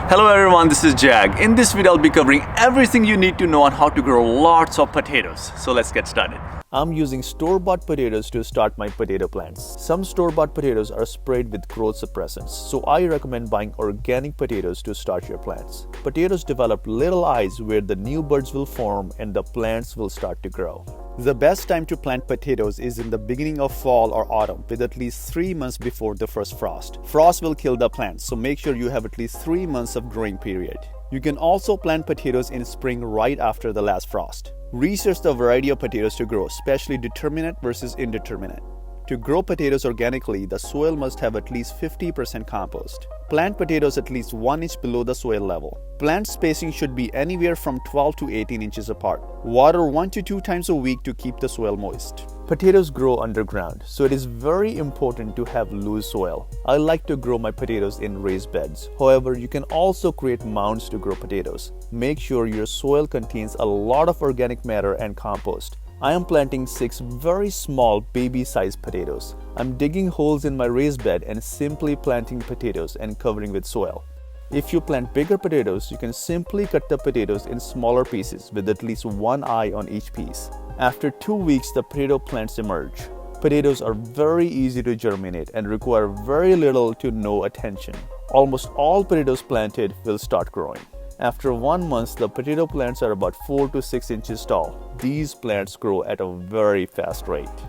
Hello everyone, this is Jag. In this video I'll be covering everything you need to know on how to grow lots of potatoes. So let's get started. I'm using store-bought potatoes to start my potato plants. Some store-bought potatoes are sprayed with growth suppressants, so I recommend buying organic potatoes to start your plants. Potatoes develop little eyes where the new buds will form and the plants will start to grow. The best time to plant potatoes is in the beginning of fall or autumn, with at least 3 months before the first frost. Frost will kill the plants, so make sure you have at least 3 months of growing period. You can also plant potatoes in spring right after the last frost. Research the variety of potatoes to grow, especially determinate versus indeterminate. To grow potatoes organically, the soil must have at least 50% compost. Plant potatoes at least 1 inch below the soil level. Plant spacing should be anywhere from 12 to 18 inches apart. Water 1 to 2 times a week to keep the soil moist. Potatoes grow underground, so it is very important to have loose soil. I like to grow my potatoes in raised beds. However, you can also create mounds to grow potatoes. Make sure your soil contains a lot of organic matter and compost. I am planting 6 very small baby-sized potatoes. I'm digging holes in my raised bed and simply planting potatoes and covering with soil. If you plant bigger potatoes, you can simply cut the potatoes in smaller pieces with at least 1 eye on each piece. After 2 weeks, the potato plants emerge. Potatoes are very easy to germinate and require very little to no attention. Almost all potatoes planted will start growing. After 1 month, the potato plants are about 4 to 6 inches tall. These plants grow at a very fast rate.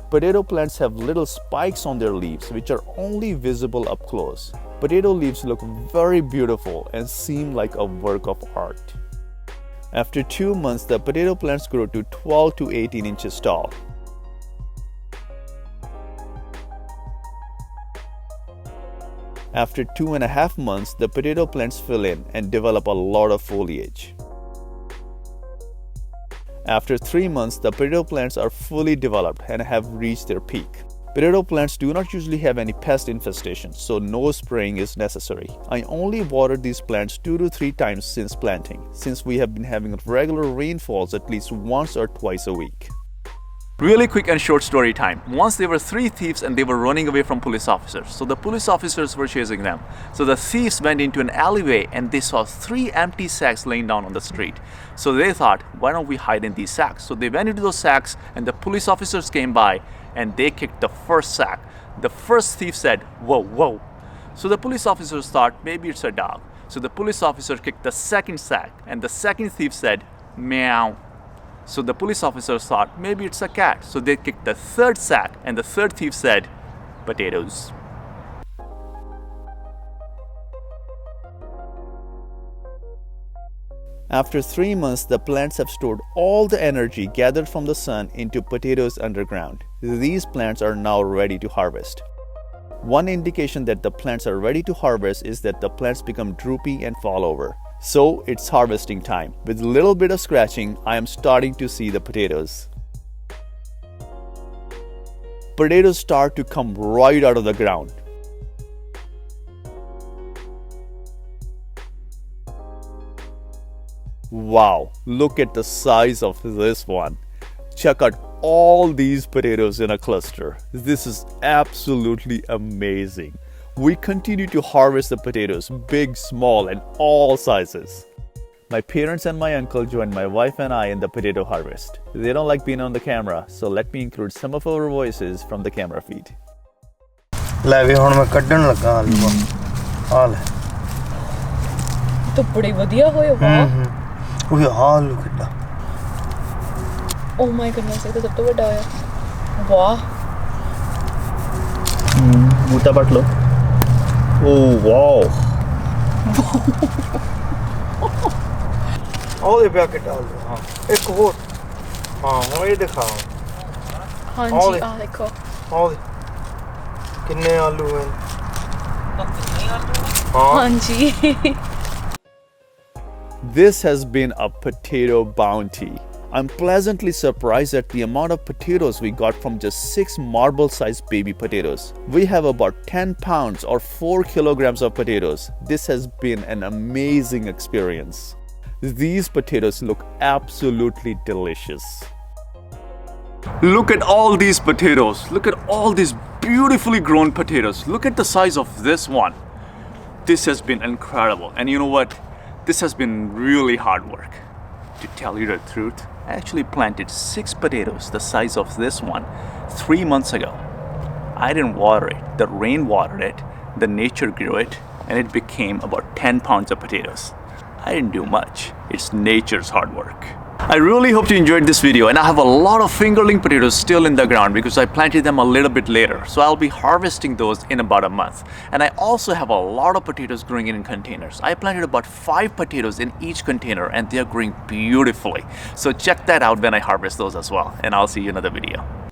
Potato plants have little spikes on their leaves, which are only visible up close. Potato leaves look very beautiful and seem like a work of art. After 2 months, the potato plants grow to 12 to 18 inches tall. After 2.5 months, the potato plants fill in and develop a lot of foliage. After 3 months, the potato plants are fully developed and have reached their peak. Potato plants do not usually have any pest infestation, so no spraying is necessary. I only watered these plants 2 to 3 times since planting, since we have been having regular rainfalls at least once or twice a week. Really quick and short story time. Once there were 3 thieves and they were running away from police officers. So the police officers were chasing them. So the thieves went into an alleyway and they saw 3 empty sacks laying down on the street. So they thought, why don't we hide in these sacks? So they went into those sacks and the police officers came by and they kicked the first sack. The first thief said, whoa, whoa. So the police officers thought maybe it's a dog. So the police officer kicked the second sack and the second thief said, meow. So the police officers thought maybe it's a cat. So they kicked the third sack and the third thief said, potatoes. After 3 months, the plants have stored all the energy gathered from the sun into potatoes underground. These plants are now ready to harvest. One indication that the plants are ready to harvest is that the plants become droopy and fall over. So it's harvesting time. With a little bit of scratching, I am starting to see the potatoes. Potatoes start to come right out of the ground. Wow, look at the size of this one. Check out all these potatoes in a cluster. This is absolutely amazing. We continue to harvest the potatoes, big, small, and all sizes. My parents and my uncle joined my wife and I in the potato harvest. They don't like being on the camera, so let me include some of our voices from the camera feed. ਲੈ ਵੀ ਹੁਣ ਮੈਂ ਕੱਢਣ ਲੱਗਾ ਆਲੂ ਆ ਲੈ ਤਾਂ ਬੜੇ ਵਧੀਆ ਹੋਏ ਵਾਹ ਉਹ ਆਲੂ ਕਿੱਡਾ ਓ ਮਾਈ ਗੁੱਡਨੈਸ ਇਹ ਤਾਂ ਸਭ ਤੋਂ ਵੱਡਾ ਹੋਇਆ ਵਾਹ ਬੂਟਾ ਪੱਟ ਲਓ Oh wow! ਉਹਦੇ ਪਿਆ ਕਿੱਡਾ ਆਲੂ ਹਾਂ ਇੱਕ ਹੋਰ ਹਾਂ ਹੁਣ ਇਹ ਦਿਖਾਓ ਹਾਂਜੀ ਆ ਦੇਖੋ ਉਹਦੇ ਕਿੰਨੇ ਆਲੂ ਹਨ ਹਾਂਜੀ This has been a potato bounty. I'm pleasantly surprised at the amount of potatoes we got from just 6 marble-sized baby potatoes. We have about 10 pounds or 4 kilograms of potatoes. This has been an amazing experience. These potatoes look absolutely delicious. Look at all these potatoes. Look at all these beautifully grown potatoes. Look at the size of this one. This has been incredible. And you know what? This has been really hard work. To tell you the truth, I actually planted 6 potatoes the size of this one 3 months ago. I didn't water it. The rain watered it, the nature grew it, and it became about 10 pounds of potatoes. I didn't do much. It's nature's hard work. I really hope you enjoyed this video, and I have a lot of fingerling potatoes still in the ground because I planted them a little bit later. So I'll be harvesting those in about a month. And I also have a lot of potatoes growing in containers. I planted about 5 potatoes in each container and they are growing beautifully. So check that out when I harvest those as well. And I'll see you in another video.